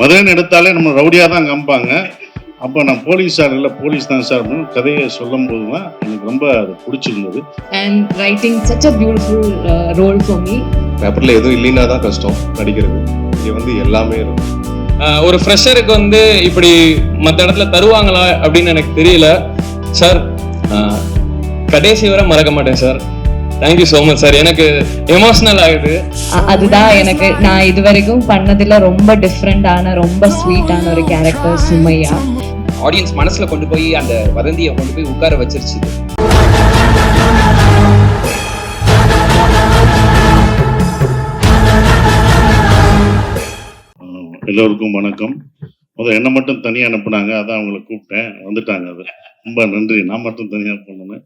மதுரைன்னு எடுத்தாலே நம்ம ரவுடியாக தான் காமிப்பாங்க. அப்போ நான் போலீஸ் சார் இல்லை, போலீஸ் தான் சார் அப்படின்னு கதையை சொல்லும் போது தான் எனக்கு ரொம்ப அது பிடிச்சிருந்தது. And writing such a beautiful role for me. பேப்பரில் எதுவும் இல்லைன்னா தான் கஷ்டம் நடிக்கிறது. இங்கே வந்து எல்லாமே இருக்கும். ஒரு ஃப்ரெஷருக்கு வந்து இப்படி மற்ற இடத்துல தருவாங்களா அப்படின்னு எனக்கு தெரியல சார். கடைசி வரை மறக்க மாட்டேன் sir. Thank you so much sir. எனக்கு எமோஷனல் ஆகுது. அதுதான் எனக்கு நான் இது வரைக்கும் பண்ணதுல ரொம்ப டிஃப்ரெண்டான ரொம்ப ஸ்வீட்டான ஒரு கேரக்டர் சுமையா. ஆடியன்ஸ் மனசுல கொண்டு போய் அந்த வதந்தியை கொண்டு போய் உட்கார வச்சிருச்சு. எல்லோருக்கும் வணக்கம். என்னை மட்டும் தனியாக அனுப்புனாங்க, அதான் அவங்கள கூப்பிட்டேன், வந்துட்டாங்க. அது ரொம்ப நன்றி. நான் மட்டும் தனியாக போனேன்னு.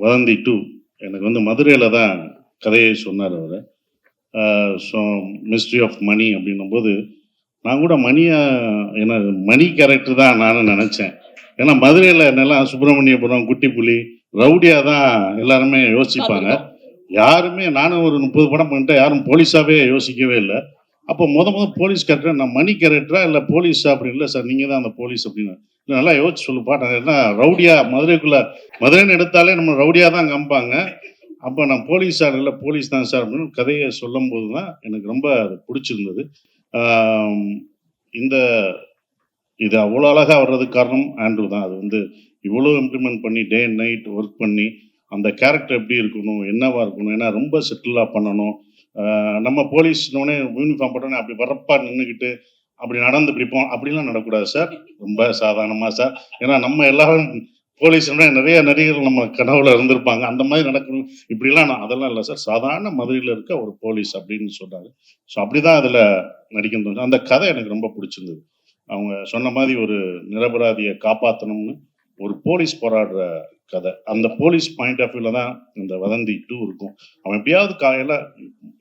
வதந்தி 2 எனக்கு வந்து மதுரையில் தான் கதையை சொன்னார் அவர். ஸோ மிஸ்ட்ரி ஆஃப் மணி அப்படின்னும் போது நான் கூட ஏன்னா மணி கேரக்டர் தான் நானும் நினச்சேன். ஏன்னா மதுரையில் என்னெல்லாம் சுப்பிரமணியபுரம், குட்டிப்புலி, ரவுடியாக தான் எல்லாருமே யோசிப்பாங்க. யாருமே நானும் ஒரு 30 படம் பண்ணிட்டேன், யாரும் போலீஸாகவே யோசிக்கவே இல்லை. அப்போ முதல் போலீஸ் கேரக்டர் நான் மணி கேரக்டரா இல்லை போலீஸா அப்படின்னு. இல்லை சார், நீங்கள் தான் அந்த போலீஸ் அப்படின்னு. நல்லா யோசிச்சு சொல்லுப்பா. நான் என்ன ரவுடியா, மதுரைன்னு எடுத்தாலே நம்ம ரவுடியாக தான் காமிப்பாங்க. அப்போ நான் போலீஸ் சார் இல்லை, போலீஸ் தான் சார் அப்படின்னு கதையை சொல்லும் போது தான் எனக்கு ரொம்ப அது பிடிச்சிருந்தது. இது அவ்வளோ அழகாக வர்றதுக்கு காரணம் ஆண்ட்ரூ தான். அது வந்து இவ்வளோ இம்ப்ளிமெண்ட் பண்ணி டே அண்ட் நைட் ஒர்க் பண்ணி அந்த கேரக்டர் எப்படி இருக்கணும், என்னவா இருக்கணும், ஏன்னா ரொம்ப செட்டிலாக பண்ணணும். நம்ம போலீஸ்னோடனே யூனிஃபார்ம் போட்டோன்னே அப்படி வரப்பா நின்றுக்கிட்டு அப்படி நடந்து பிடிப்போம், அப்படிலாம் நடக்கூடாது சார். ரொம்ப சாதாரணமாக சார். ஏன்னா நம்ம எல்லாரும் போலீஸ்னா நிறைய நடிகர்கள் நம்ம கனவுல இருந்திருப்பாங்க, அந்த மாதிரி நடக்கணும். இப்படிலாம் அதெல்லாம் இல்லை சார், சாதாரண மதுரையில் இருக்க ஒரு போலீஸ் அப்படின்னு சொல்கிறாரு. ஸோ அப்படி தான் அதில் நடிக்கணும். அந்த கதை எனக்கு ரொம்ப பிடிச்சிருந்தது. அவங்க சொன்ன மாதிரி ஒரு நிரபராதியை காப்பாற்றணும்னு ஒரு போலீஸ் போராடுற கதை. அந்த போலீஸ் பாயிண்ட் ஆஃப் வியூவில் தான் இந்த வதந்தி 2 இருக்கும். அவன் எப்படியாவது காலையில்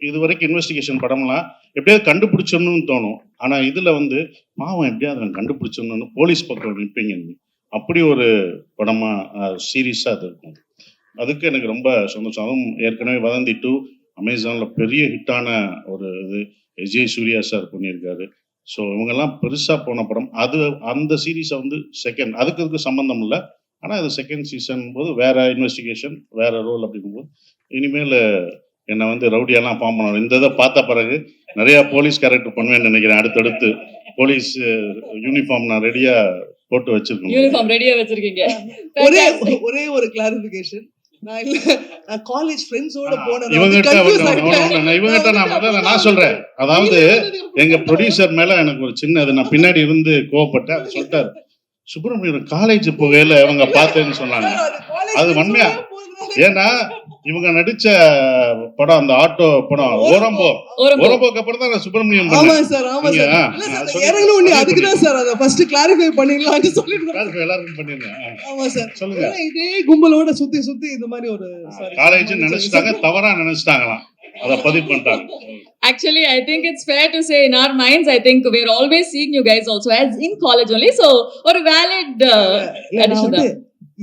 இது வரைக்கும் இன்வெஸ்டிகேஷன் படம்லாம் எப்படியாவது கண்டுபிடிச்சிடணும்னு தோணும். ஆனால் இதில் வந்து பாவம் எப்படியாவது நான் கண்டுபிடிச்சிடணும்னு போலீஸ் பக்கம் நிற்பீங்க. அப்படி ஒரு படமாக சீரியஸாக அது இருக்கும். அதுக்கு எனக்கு ரொம்ப சந்தோஷம். அதுவும் ஏற்கனவே வதந்தி 2 அமேசானில் பெரிய ஹிட்டான ஒரு இது விஜய் சூர்யா சார் பண்ணியிருக்காரு. ஸோ இவங்கெல்லாம் பெருசாக போன படம். அந்த சீரீஸை வந்து செகண்ட், அதுக்கு சம்மந்தம் இல்லை. ஆனால் இது செகண்ட் சீசன் போது வேற இன்வெஸ்டிகேஷன், வேற ரோல் அப்படிங்கும்போது இனிமேல் என்னை வந்து ரவுடியெல்லாம் ஃபார்ம் பண்ணணும். இந்த இதை பார்த்த பிறகு நிறையா போலீஸ் கேரக்டர் பண்ணுவேன்னு நினைக்கிறேன். அடுத்தடுத்து போலீஸ் யூனிஃபார்ம் நான் ரெடியாக போட்டு வச்சிருக்கேன். யூனிஃபார்ம் ரெடியா வச்சிருக்கீங்க. ஒரே ஒரு கிளாரிஃபிகேஷன். நான் காலேஜ் ஃப்ரெண்ட்ஸோட போனேன். இவங்கிட்ட நான் சொல்றேன். அதாவது எங்க ப்ரொடியூசர் மேல எனக்கு ஒரு சின்ன நான் பின்னாடி இருந்து கோவப்பட்டேன். அது சொல்லிட்டாரு, சுப்பிரமணியம் காலேஜ் போகையில இவங்க பார்த்தேன்னு சொன்னாங்க. அது உண்மையா? ஏன்னா இவங்க நடிச்ச படம், அந்த ஆட்டோ படம் ஓரம்போக்கு அப்புறம் தான் சுப்பிரமணியம். சொல்லுங்க. இதே கும்பலோட சுத்தி இந்த மாதிரி ஒரு காலேஜ் நினைச்சிட்டாங்க, தவறா நினைச்சிட்டாங்களாம், அதை பதிவு பண்ணிட்டாங்க. Actually, I think it's fair to say in our minds, I think we're always seeing you guys also as in college only. So, ஒரு valid addition தான்.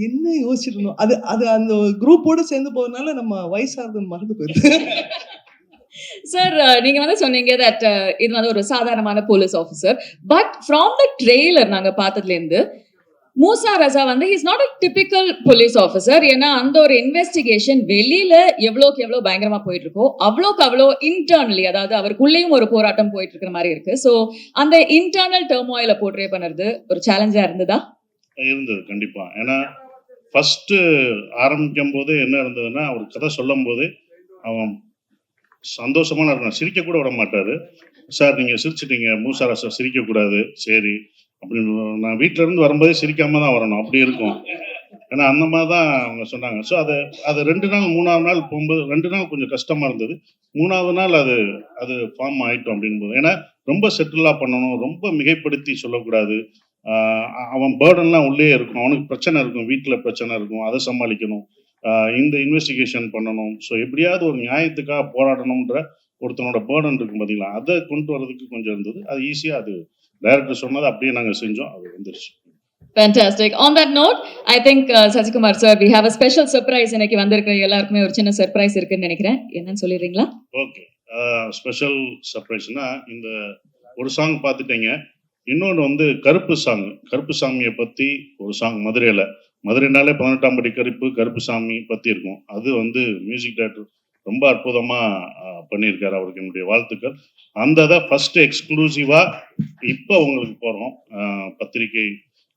என்ன யோசிச்சுட்டு இருந்தோம், அது அந்த குரூப்போட சேர்ந்து போறதுனால நம்ம வயசானது மறந்து போயிடுது. சார், நீங்க வந்து சொன்னீங்க that இது வந்து ஒரு சாதாரணமான police officer. But from the trailer நாங்க பார்த்ததுல இருந்து மூசா ரசா வந்து is not a typical police officer. ஏன்னா அந்த ஒரு இன்வெஸ்டிகேஷன் வெளியில எவ்வளோக்கு எவ்வளோ பயங்கரமா போயிட்டு இருக்கோ அவ்வளோக்கு அவ்வளோ இன்டர்னலி, அதாவது அவருக்குள்ளேயும் ஒரு போராட்டம் போயிட்டு இருக்கிற மாதிரி இருக்கு. ஸோ அந்த இன்டர்னல் டர்மாயில போர்ட்ரே பண்ணுறது ஒரு சேலஞ்சா இருந்ததா? இருந்தது கண்டிப்பா. ஏன்னா ஃபர்ஸ்ட் ஆரம்பிக்கும் போது என்ன இருந்ததுன்னா, ஒரு கதை சொல்லும் போது அவன் சந்தோஷமான இருக்கணும், சிரிக்க கூட விட மாட்டாரு. சார் நீங்க சிரிச்சிட்டீங்க, மூசா ரசா சிரிக்க கூடாது, சரி அப்படின்னு. நான் வீட்டில இருந்து வரும்போதே சிரிக்காம தான் வரணும், அப்படி இருக்கும். ஏன்னா அந்த மாதிரி தான் அவங்க சொன்னாங்க. ஸோ அது 2 நாள் 3ஆவது நாள் போகும்போது 2 நாள் கொஞ்சம் கஷ்டமா இருந்தது. 3ஆவது நாள் அது ஃபார்ம் ஆயிட்டோம் அப்படின்போது. ஏன்னா ரொம்ப செட்டிலா பண்ணணும், ரொம்ப மிகைப்படுத்தி சொல்லக்கூடாது. அவன் பேர்டன்லாம் உள்ளே இருக்கும், அவனுக்கு பிரச்சனை இருக்கும், வீட்டில் பிரச்சனை இருக்கும், அதை சமாளிக்கணும், இந்த இன்வெஸ்டிகேஷன் பண்ணணும். ஸோ எப்படியாவது ஒரு நியாயத்துக்காக போராடணுன்ற ஒருத்தனோட பேர்டன் இருக்கும் பார்த்தீங்களா, அதை கொண்டு வரதுக்கு கொஞ்சம் இருந்தது. அது ஈஸியாக, அது டைரக்டர் சொன்னது அப்படியே நாங்கள் செஞ்சோம், அது வந்துருச்சு. Fantastic. On that note, I think Sajikumar sir, we have a special surprise. இன்னைக்கு வந்திருக்கிற எல்லாருக்குமே ஒரு சின்ன சர்ப்ரைஸ் இருக்குன்னு நினைக்கிறேன். என்னன்னு சொல்லிடுறீங்களா? ஓகே, ஸ்பெஷல் சர்ப்ரைஸ்னா இந்த ஒரு சாங் பார்த்துட்டீங்க. இன்னொன்று வந்து கருப்பு சாங். கருப்பு சாமியை பற்றி ஒரு சாங் மதுரைனாலே 18ஆம் படி கருப்பு சாமி பற்றி இருக்கும். அது வந்து மியூசிக் டைரக்டர் ரொம்ப அற்புதமாக பண்ணியிருக்காரு. அவருக்கு என்னுடைய வாழ்த்துக்கள். அந்த இதை ஃபஸ்ட்டு எக்ஸ்க்ளூசிவாக இப்போ உங்களுக்கு போகிறோம். பத்திரிகை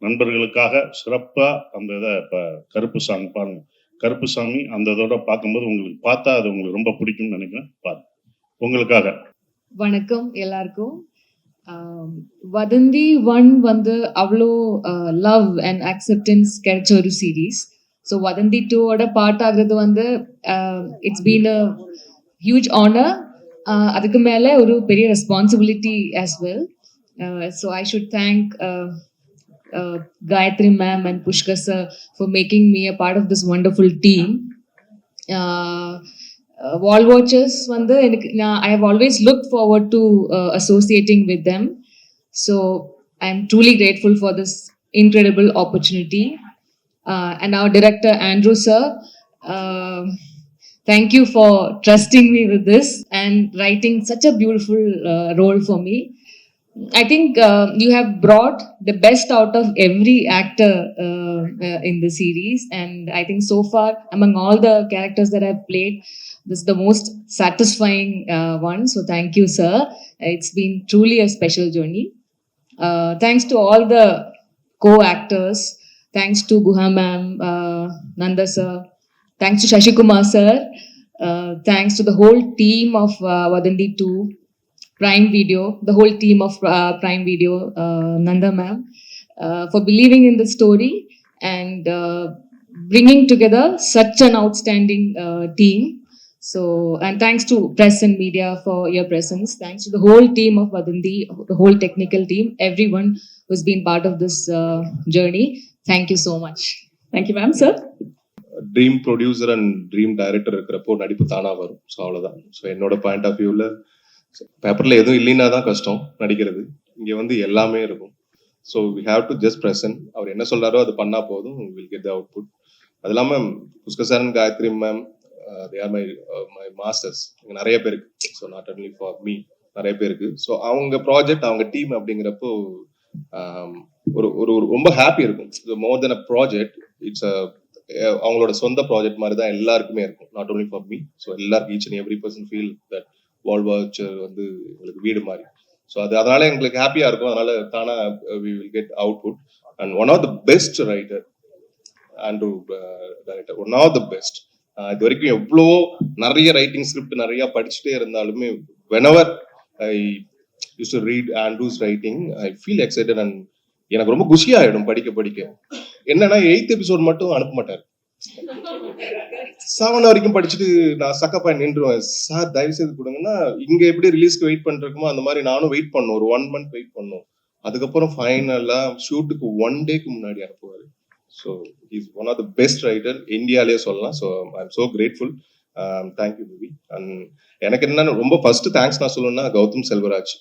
நண்பர்களுக்காக சிறப்பாக அந்த இதை இப்போ கருப்பு சாங் பாருங்கள். கருப்பு சாமி அந்த இதோட பார்க்கும்போது உங்களுக்கு பார்த்தா அது உங்களுக்கு ரொம்ப பிடிக்கும்னு நினைக்கிறேன். பாருங்க உங்களுக்காக. வணக்கம் எல்லாருக்கும். வதந்தி 1 வந்து அவ்வளோ லவ் அண்ட் அக்செப்டன்ஸ் கிடைச்ச ஒரு சீரீஸ். ஸோ வதந்தி 2ஓட பார்ட் ஆகுறது வந்து it's been a huge honour. அதுக்கு மேலே ஒரு பெரிய responsibility as well. So I should thank Gayatri ma'am and Pushkar sir for making me a part of this wonderful team. Wall Watchers வந்து எனக்கு I have always looked forward to associating with them. So I am truly grateful for this incredible opportunity. And our director Andrew sir, thank you for trusting me with this and writing such a beautiful role for me. I think you have brought the best out of every actor in the series, and I think so far among all the characters that I've played, this is the most satisfying one. So thank you, sir. It's been truly a special journey. Thanks to all the co-actors. Thanks to Guha ma'am, Nanda sir. Thanks to Shashi Kumar sir. Thanks to the whole team of Vadanthi 2. Prime Video, the whole team of Prime Video, Nanda ma'am, for believing in the story and bringing together such an outstanding team. So, and thanks to press and media for your presence. Thanks to the whole team of Vadanthi, the whole technical team, everyone who's been part of this journey. Thank you so much. Thank you, ma'am, sir. Dream producer and dream director இருக்கிறப்போ நடிப்பு தானா வரும். So அவ்வளோதான். So என்னோட point of வியூவில் பேப்பர்ல எதுவும் இல்லைன்னா தான் கஷ்டம் நடிக்கிறது. இங்கே வந்து எல்லாமே இருக்கும். So we have to just present. அவர் என்ன சொல்றாரோ அது பண்ணா போதும், வில் கெட் த அவுட்புட். அது இல்லாமல் Pushkar sir and Gayathri ma'am, they are my masters. இங்கே நிறைய பேருக்கு, so not only for me, நிறைய பேருக்கு. ஸோ அவங்க ப்ராஜெக்ட், அவங்க டீம் அப்படிங்கிறப்போ ஒரு ஒரு ரொம்ப ஹாப்பி இருக்கும். மோர் தென் அ ப்ராஜெக்ட், இட்ஸ் அவங்களோட சொந்த ப்ராஜெக்ட் மாதிரி தான் எல்லாருக்குமே இருக்கும். Not only for me. So எல்லாருக்கும் each and every person feel that வால் வாட்சர் வந்து எங்களுக்கு வீடு மாதிரி. ஸோ அதனால எங்களுக்கு ஹாப்பியா இருக்கும். அதனால தானா we will get output. And one of the best writer, Andrew director, one of the best. இது வரைக்கும் எவ்வளோ நிறைய ரைட்டிங் ஸ்கிரிப்ட் நிறைய படிச்சுட்டே இருந்தாலுமே whenever I used to read Andrew's writing, I feel excited and எனக்கு ரொம்ப குஷி ஆயிடும் படிக்க. என்னன்னா 8th எபிசோட் மட்டும் அனுப்ப மாட்டார். 7 வரைக்கும் படிச்சுட்டு நான் சக்கப்பா நின்றுவேன். சார் தயவு செய்து கொடுங்கன்னா, இங்க எப்படி ரிலீஸ்க்கு வெயிட் பண்ணிருக்குமோ அந்த மாதிரி நானும் வெயிட் பண்ணும். ஒரு 1 month வெயிட் பண்ணும். அதுக்கப்புறம் ஃபைனலா ஷூட்டுக்கு 1 டேக்கு முன்னாடி அனுப்புவாரு. So is one of the best writer இந்தியாலேயே சொல்லலாம். So I am so grateful. Thank you baby. And எனக்கு என்னன்னா ரொம்ப ஃபர்ஸ்ட் தேங்க்ஸ் நான் சொல்லணும்னா கௌதம் செல்வராஜ்.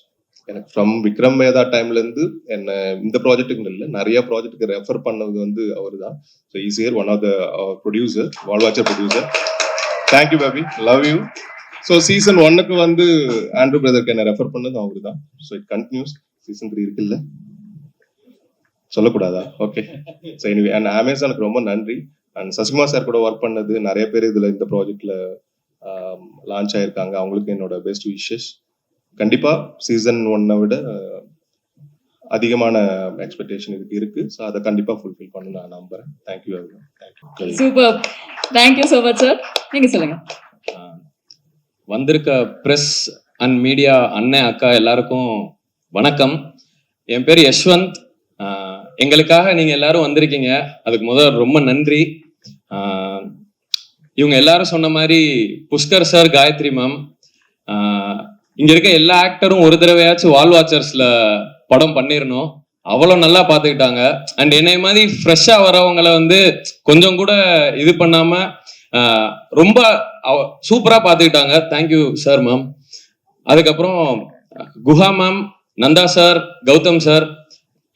எனக்கு ஃப்ரம் விக்ரம் வேதா டைம்ல இருந்து என்ன இந்த ப்ராஜெக்ட்டுக்கு இல்லை, நிறைய ப்ராஜெக்ட்டுக்கு ரெஃபர் பண்ணது வந்து அவர் தான். So is here one of the producer, wall watcher producer. Thank you baby, love you. So season 1க்கு வந்து ஆண்ட்ரூ பிரதருக்கு என்ன ரெஃபர் பண்ணது அவரு தான். So it continuous. சீசன் 3 இருக்குல்ல, சொல்லக்கூடாதா? ஓகே. ஸோ எனிவே, அண்ட் அமேசானுக்கு ரொம்ப நன்றி. அண்ட் சசிகுமார் சார் கூட ஒர்க் பண்ணது நிறைய பேர் இதுல இந்த ப்ராஜெக்ட்ல லான்ச் ஆயிருக்காங்க. அவங்களுக்கு என்னோட பெஸ்ட் விஷஸ். கண்டிப்பா சீசன் 1 விட அதிகமான எக்ஸ்பெக்டேஷன் இதுக்கு இருக்கு. ஸோ அதை கண்டிப்பா ஃபுல்ஃபில் பண்ண நான் நம்புறேன். Thank you everyone. Super. Thank you so much sir. நீங்க சொல்லுங்க. வந்திருக்க பிரஸ் அண்ட் மீடியா அண்ணன் அக்கா எல்லாருக்கும் வணக்கம். என் பேர் யஷ்வந்த். எங்களுக்காக நீங்க எல்லாரும் வந்திருக்கீங்க, அதுக்கு முதல் ரொம்ப நன்றி. இவங்க எல்லாரும் சொன்ன மாதிரி புஷ்கர் சார், காயத்ரி மேம், இங்க இருக்க எல்லா ஆக்டரும் ஒரு தடவையாச்சும் வால் வாட்சர்ஸ்ல படம் பண்ணிடணும். அவ்வளோ நல்லா பார்த்துக்கிட்டாங்க. அண்ட் என்னை மாதிரி ஃப்ரெஷ்ஷா வரவங்களை வந்து கொஞ்சம் கூட இது பண்ணாம ரொம்ப சூப்பரா பார்த்துக்கிட்டாங்க. Thank you sir ma'am. அதுக்கப்புறம் Guha ma'am, Nanda sir, Gautham sir,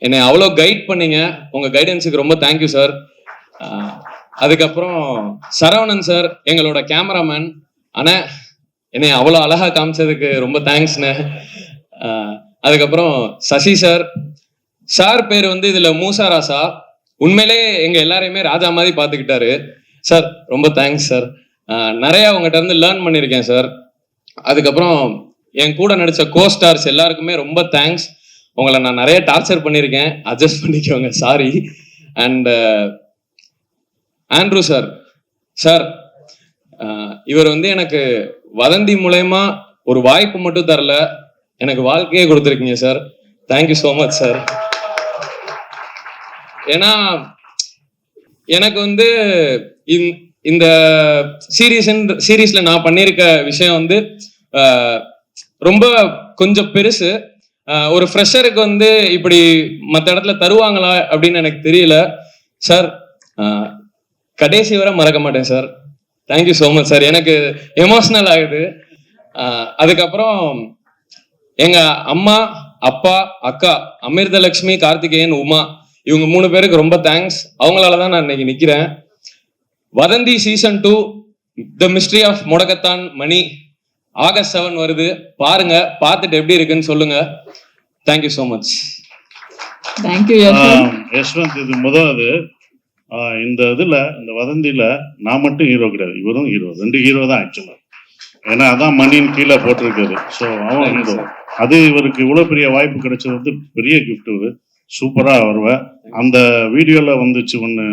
என்னை அவ்வளோ கைட் பண்ணீங்க. உங்க கைடன்ஸுக்கு ரொம்ப தேங்க்யூ சார். அதுக்கப்புறம் சரவணன் சார், எங்களோட கேமராமேன். ஆனா என்னை அவ்வளோ அழகா காமிச்சதுக்கு ரொம்ப தேங்க்ஸ்ண்ணே. அதுக்கப்புறம் சசி சார். சார் பேர் வந்து இதுல மூசா ராசா. உண்மையிலே எங்க எல்லாரையுமே ராஜா மாதிரி பாத்துக்கிட்டாரு. சார் ரொம்ப தேங்க்ஸ் சார். நிறைய உங்ககிட்ட இருந்து லேர்ன் பண்ணியிருக்கேன் சார். அதுக்கப்புறம் என் கூட நடிச்ச கோ ஸ்டார்ஸ் எல்லாருக்குமே ரொம்ப தேங்க்ஸ். உங்களை நான் நிறைய டார்ச்சர் பண்ணியிருக்கேன், அட்ஜஸ்ட் பண்ணிக்கோங்க, sorry. And Andrew sir. Sir இவர் வந்து எனக்கு வதந்தி மூலயமா ஒரு வாய்ப்பு மட்டும் தரல, எனக்கு வாழ்க்கையே கொடுத்துருக்கீங்க sir. Thank you so much sir. ஏன்னா எனக்கு வந்து இந்த சீரீஸ்ல நான் பண்ணியிருக்க விஷயம் வந்து ரொம்ப கொஞ்சம் பெருசு. ஒரு ஃப்ரெஷருக்கு வந்து இப்படி மற்ற இடத்துல தருவாங்களா அப்படின்னு எனக்கு தெரியல சார். கடைசி வரை மறக்க மாட்டேன் sir. Thank you so much sir. எனக்கு எமோஷனல் ஆகுது. அதுக்கப்புறம் எங்க அம்மா, அப்பா, அக்கா அமிர்தலட்சுமி, கார்த்திகேயன், உமா, இவங்க 3 பேருக்கு ரொம்ப தேங்க்ஸ். அவங்களாலதான் நான் இன்னைக்கு நிக்கிறேன். வதந்தி சீசன் 2 தி மிஸ்ட்ரி ஆஃப் முடக்கத்தான் மணி ஆகஸ்ட் 7 வருது. பாருங்க, பார்த்துட்டு எப்படி இருக்குன்னு சொல்லுங்க. Thank you so much. Thank you Yashwant. இது முதலாவது இந்த இதுல, இந்த வதந்தியில நான் மட்டும் ஹீரோ கிடையாது, இவரும் ஹீரோ. 2 ஹீரோ தான் ஆக்சுவலா. ஏன்னா அதான் மணின்னு கீழே போட்டிருக்காரு. ஸோ அவன் ஹீரோ. அது இவருக்கு இவ்வளவு பெரிய வாய்ப்பு கிடைச்சது வந்து பெரிய கிஃப்ட். இது சூப்பரா வருவேன். அந்த வீடியோல வந்துச்சு ஒன்று.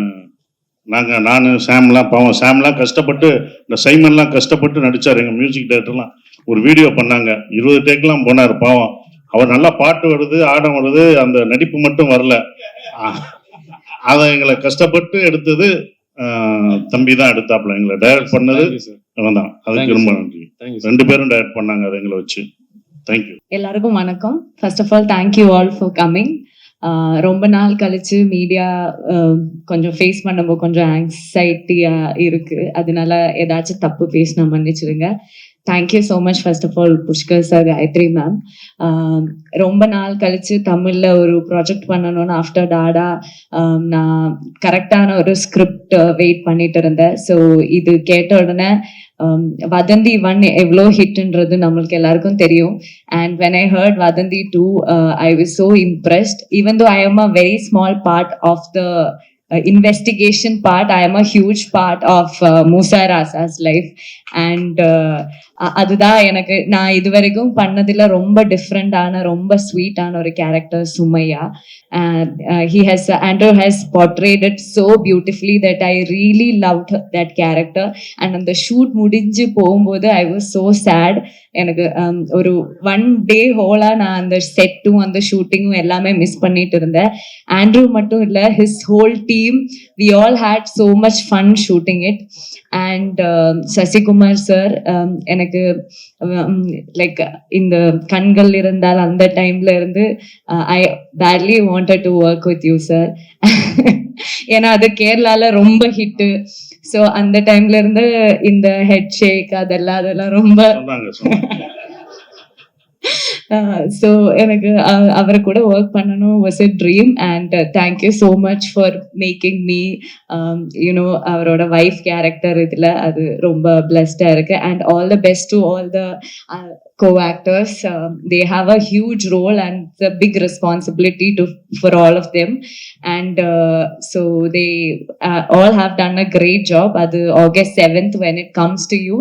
நான் சாம்லாம், பாவம் சாம்லாம் கஷ்டப்பட்டு, இந்த சைமன்லாம் கஷ்டப்பட்டு நடிச்சார். எங்கள் மியூசிக் டைரக்டர்லாம் ஒரு வீடியோ பண்ணாங்க. 20 டேக்லாம் போனார். பாவம் அவர் நல்லா பாட்டு வருது, ஆடம் வருது, அந்த நடிப்பு மட்டும் வரல. அதை எங்களை கஷ்டப்பட்டு எடுத்தது தம்பி தான் எடுத்தாப்புல. எங்களை டைரக்ட் பண்ணது அவன் தான். அதுக்கு ரொம்ப நன்றி. 2 பேரும் டைரக்ட் பண்ணாங்க அதை எங்களை வச்சு. தேங்க்யூ. எல்லாருக்கும் வணக்கம். First of all thank you all for coming. ரொம்ப நாள் கழிச்சு மீடியா கொஞ்சம் ஃபேஸ் பண்ணும்போது கொஞ்சம் ஆங்ஸைட்டியா இருக்கு. அதனால ஏதாச்சும் தப்பு பேசினா மன்னிச்சிடுங்க. Thank you so much first of all Pushkar sir, Gayathri ma'am. ரொம்ப நாள் கழிச்சு தமிழ்ல ஒரு ப்ராஜெக்ட் பண்ணணும்னு ஆஃப்டர் டாடா நான் கரெக்டான ஒரு ஸ்கிரிப்ட் வெயிட் பண்ணிட்டு இருந்தேன். ஸோ இது கேட்ட உடனே வதந்தி 1 எவ்வளோ ஹிட்ன்றது நம்மளுக்கு எல்லாருக்கும் தெரியும். And when I heard Vadanthi 2, I was so impressed. Even though I am a very small part of the investigation part, I am a huge part of Musa Rasa's life. And அதுதான் எனக்கு நான் இது வரைக்கும் பண்ணதில் ரொம்ப டிஃப்ரெண்டான, ரொம்ப ஸ்வீட்டான ஒரு character Sumaiya. Andrew has portrayed it so beautifully that I really loved that character. And அந்த ஷூட் முடிஞ்சு போகும்போது I was so sad. எனக்கு ஒரு 1 day ஹோலா நான் அந்த செட்டும் அந்த ஷூட்டிங்கும் எல்லாமே மிஸ் பண்ணிட்டு இருந்தேன். ஆண்ட்ரூ மட்டும் இல்லை, his whole team, we all had so much fun shooting it. And Sasikumar sir, எனக்கு லைக் இந்த கண்கள் இருந்தால் அந்த டைம்ல இருந்து ஐ badly wanted to work with you sir. ஏன்னா அது கேரளால ரொம்ப ஹிட்டு. ஸோ அந்த டைம்ல இருந்து இந்த ஹெட் ஷேக் அதெல்லாம் ரொம்ப ஸோ எனக்கு அவரை கூட ஒர்க் பண்ணணும் was a dream. And thank you so much for making me you know அவரோட வைஃப் கேரக்டர். இதில் அது ரொம்ப பிளஸ்டாக இருக்கு. And all the best to all the co-actors. They have a huge role and it's a big responsibility for all of them. And so they all have done a great job. Adu August 7th when it comes to you,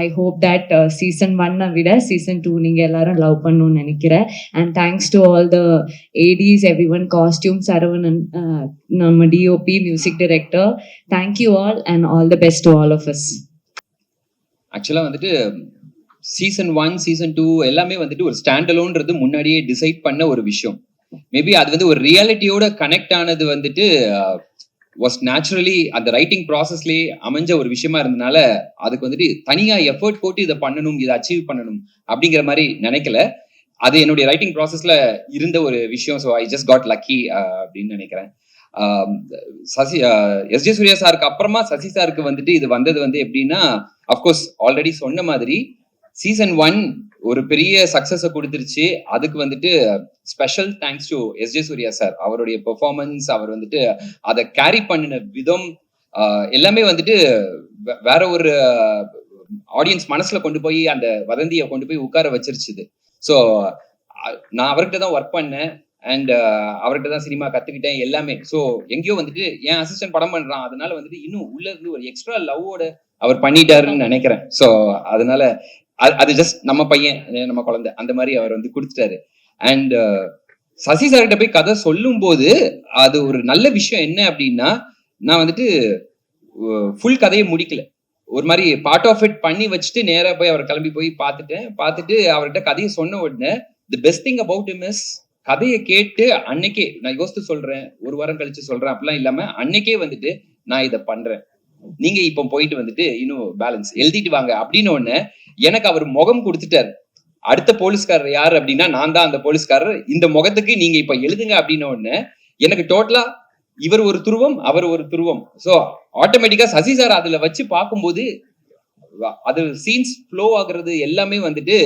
I hope that season 1 vida season 2 neenga ellarum love pannum nenikiren. And thanks to all the ADs, everyone, costume Saravan and nama DOP, music director. Thank you all and all the best to all of us. ஆக்சுவலா வந்துட்டு season 1 season 2 எல்லாமே வந்துட்டு ஒரு stand அலோன்றது முன்னாடியே decide பண்ண ஒரு விஷயம். Maybe அது வந்து ஒரு ரியாலிட்டியோட கனெக்ட் ஆனது வந்துட்டு வாஸ் நேச்சுரலி அந்த ரைட்டிங் ப்ராசஸ்லேயே அமைஞ்ச ஒரு விஷயமா இருந்தனால அதுக்கு வந்துட்டு தனியா எஃபர்ட் போட்டு இதை பண்ணணும், இதை அச்சீவ் பண்ணணும் அப்படிங்கிற மாதிரி நினைக்கல. அது என்னுடைய ரைட்டிங் ப்ராசஸ்ல இருந்த ஒரு விஷயம். So I just got lucky அப்படின்னு நினைக்கிறேன். சசி எஸ்ஜே சூர்யா சாருக்கு அப்புறமா சசி சாருக்கு வந்துட்டு இது வந்தது வந்து எப்படின்னா, அஃப்கோர்ஸ் ஆல்ரெடி சொன்ன மாதிரி சீசன் 1 ஒரு பெரிய சக்சஸை கொடுத்துருச்சு. அதுக்கு வந்துட்டு special thanks to SJ Suryah sir. அவருடைய பெர்ஃபார்மன்ஸ், அவர் வந்துட்டு அதை கேரி பண்ணின விதம் எல்லாமே வந்துட்டு வேற ஒரு ஆடியன்ஸ் மனசுல கொண்டு போய் அந்த வதந்தியை கொண்டு போய் உட்கார வச்சிருச்சுது. ஸோ நான் அவர்கிட்ட தான் ஒர்க் பண்ணேன் அண்ட் அவர்கிட்ட தான் சினிமா கத்துக்கிட்டேன் எல்லாமே. ஸோ எங்கேயோ வந்துட்டு என் அசிஸ்டன்ட் படம் பண்றான், அதனால வந்துட்டு இன்னும் உள்ள இருந்து ஒரு எக்ஸ்ட்ரா லவ்வோட அவர் பண்ணிட்டாருன்னு நினைக்கிறேன். ஸோ அதனால அது ஜஸ்ட் நம்ம பையன், நம்ம குழந்தை அந்த மாதிரி அவர் வந்து கொடுத்துட்டாரு. அண்ட் சசி சார்கிட்ட போய் கதை சொல்லும் போது அது ஒரு நல்ல விஷயம் என்ன அப்படின்னா, நான் வந்துட்டு ஃபுல் கதையை முடிக்கல, ஒரு மாதிரி பார்ட் ஆஃப் இட் பண்ணி வச்சுட்டு நேரா போய் அவர் கிளம்பி போய் பார்த்துட்டு அவர்கிட்ட கதையை சொன்ன உடனே the best thing about him is கதையை கேட்டு அன்னைக்கே நான் யோசித்து சொல்றேன், ஒரு வாரம் கழிச்சு சொல்றேன் அப்படிலாம் இல்லாம அன்னைக்கே வந்துட்டு நான் இதை பண்றேன், நீங்க இப்போ போயிட்டு வந்துட்டு இன்னும் பேலன்ஸ் எழுதிட்டு வாங்க அப்படின்னு ஒண்ணு எனக்கு அவர் முகம் கொடுத்துட்டாரு. அடுத்த போலீஸ்காரர் யாரு அப்படின்னா நான் தான் அந்த போலீஸ்காரர், இந்த முகத்துக்கு நீங்க இப்ப எழுதுங்க அப்படின்னு ஒண்ணு எனக்கு டோட்டலா இவர் ஒரு துருவம் அவர் ஒரு துருவம். ஸோ ஆட்டோமேட்டிக்கா சசி சார் அதுல வச்சு பார்க்கும்போது அது சீன்ஸ் ஃப்ளோ ஆகுறது எல்லாமே வந்துட்டு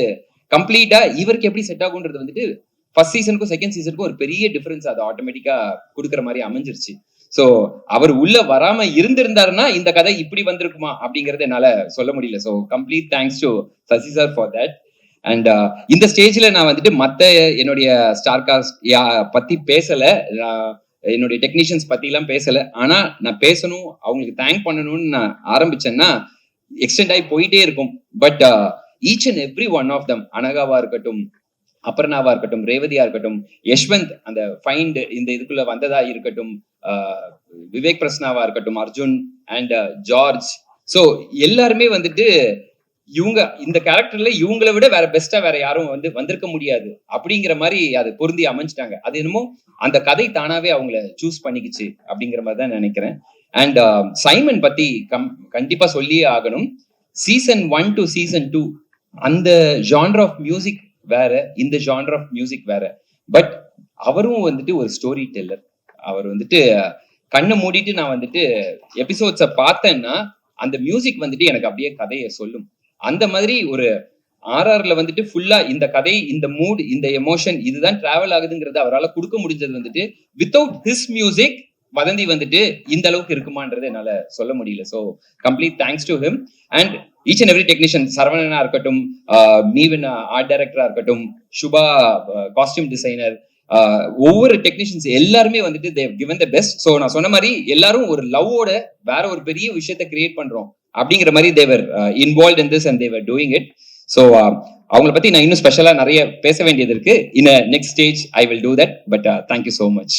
கம்ப்ளீட்டா இவருக்கு எப்படி செட் ஆகுன்றது வந்துட்டு ஃபர்ஸ்ட் சீசனுக்கும் செகண்ட் சீசனுக்கும் ஒரு பெரிய டிஃபரன்ஸ் அது ஆட்டோமேட்டிக்கா கொடுக்குற மாதிரி அமைஞ்சிருச்சு. ஸோ அவர் உள்ள வராம இருந்திருந்தாருன்னா இந்த கதை இப்படி வந்திருக்குமா அப்படிங்கறது என்னால சொல்ல முடியல. So complete thanks to Sasi sir for that. And இந்த ஸ்டேஜ்ல நான் வந்துட்டு மத்த என்னுடைய ஸ்டார் காஸ்ட் பத்தி பேசல, என்னுடைய டெக்னீஷியன்ஸ் பத்தி எல்லாம் பேசல. ஆனா நான் பேசணும், அவங்களுக்கு தேங்க் பண்ணணும்னு நான் ஆரம்பிச்சேன்னா எக்ஸ்டெண்ட் ஆகி போயிட்டே இருக்கும். But each and every one of them, அனகாவா இருக்கட்டும், அபர்ணாவா இருக்கட்டும், ரேவதியா இருக்கட்டும், யஷ்வந்த் அந்த ஃபைண்ட் இந்த இதுக்குள்ள வந்ததா இருக்கட்டும், விவேக் பிரஸ்னாவா இருக்கட்டும், அர்ஜுன் அண்ட் ஜார்ஜ், ஸோ எல்லாருமே வந்துட்டு இவங்க இந்த கேரக்டர்ல இவங்களை விட வேற பெஸ்டா வேற யாரும் வந்து வந்திருக்க முடியாது அப்படிங்கிற மாதிரி அது பொருந்தி அமைஞ்சிட்டாங்க. அது என்னமோ அந்த கதை தானாவே அவங்கள சூஸ் பண்ணிக்கிச்சு அப்படிங்கிற மாதிரி தான் நினைக்கிறேன். அண்ட் சைமன் பத்தி கண்டிப்பா சொல்லியே ஆகணும். சீசன் 1 to season 2 அந்த ஜான்ர் ஆஃப் மியூசிக் வேற, இந்த ஜான்ர் ஆஃப் மியூசிக் வேற. பட் அவரும் வந்துட்டு ஒரு ஸ்டோரி டெல்லர். அவர் வந்துட்டு கண்ணை மூடிட்டு நான் வந்துட்டு எபிசோட்ஸை பார்த்தேன்னா அந்த மியூசிக் வந்துட்டு எனக்கு அப்படியே கதையை சொல்லும். அந்த மாதிரி ஒரு ஆர்ஆர்ல வந்துட்டு ஃபுல்லா இந்த கதை, இந்த மூட், இந்த எமோஷன் இதுதான் டிராவல் ஆகுதுங்கிறது அவரால் கொடுக்க முடிஞ்சது வந்துட்டு வித்தவுட் ஹிஸ் மியூசிக் வதந்தி வந்துட்டு இந்த அளவுக்கு இருக்குமான்றது என்னால சொல்ல முடியல. So complete thanks to him and each and every technician, சரவணனா இருக்கட்டும், மீவன் ஆர்ட் டைரக்டரா இருக்கட்டும், சுபா காஸ்டியூம் டிசைனர், ஒவ்வொரு டெக்னீஷியன்ஸ் எல்லாருமே வந்துட்டு they've given the best. So நான் சொன்ன மாதிரி எல்லாரும் ஒரு லவ்வோட வேற ஒரு பெரிய விஷயத்தை கிரியேட் பண்றோம் அப்படிங்கிற மாதிரி they're involve in this and they're doing it. So அவங்களை பத்தி நான் இன்னும் ஸ்பெஷலா நிறைய பேச வேண்டியது இருக்கு. In next stage I will do that. But thank you so much.